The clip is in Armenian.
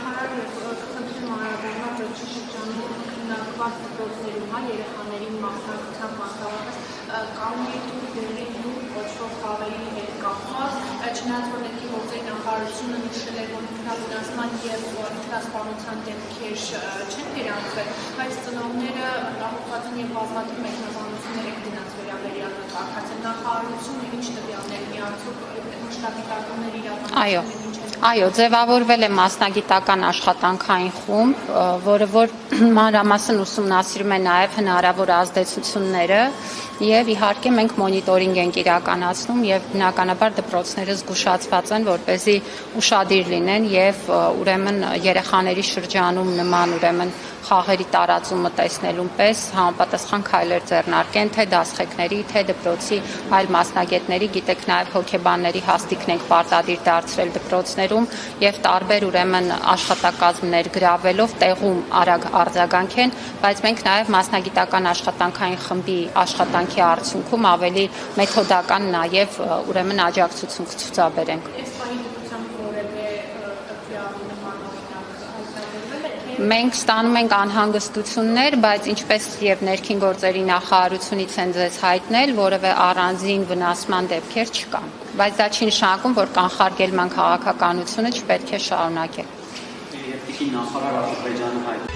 նախարարը խնդրում արարողնա շրջանում քննարկված դպրոցներում երեխաների մասնակցության մասնավորապես կամուտի դերերին ոչ խավերի հետ կապված, չնայած որ ներքի գործերի նախարարությունը նշել է, որ ինքնավնասման և ինքնասպանության դեպքեր չեն գրանցվել, բայց ծնողները մտահոգված են և բազմաթիվ մեկնաբանություններ են գնաց վերաբերյալ կարգացել նախարարությունը ինչ տվյալներ միացող մասնագիտականներ իրականացնել Այո, ձևավորվել է մասնագիտական աշխատանքային խումբ, որը որ մանրամասն ուսումնասիրում է նաև հնարավոր ազդեցությունները եւ իհարկե մենք մոնիտորինգ ենք իրականացնում եւ բնականաբար դպրոցները զգուշացված են, որպեսզի ուշադիր լինեն եւ ուրեմն երեխաների շրջանում նման ուրեմն խաղերի տարածումը տեսնելուն պես համապատասխան քայլեր ձեռնարկեն թե դասղեկների, թե դպրոցի այլ մասնագետների, գիտեք նաև հոգեբանների հաստիքն ենք պարտադիր դարձրել դպրոցներում եւ տարբեր ուրեմն աշխատակազմներ գրավելով տեղում արագ արձագանքեն, բայց մենք նաև մասնագիտական աշխատանքային խմբի աշխատանքի արդյունքում ավելի մեթոդական նաև ուրեմն աջակցություն կցուցաբերենք։ Մենք ստանում ենք անհանգստություններ, բայց ինչպես եւ ներքին գործերի նախարարությունից են ձեզ հայտնել, որևէ առանձին վնասման դեպքեր չկան, բայց դա չի նշանակում, որ կանխարգելման քաղաքականությունը չպետք է շարունակել։ Նախարար Ադրբեջանը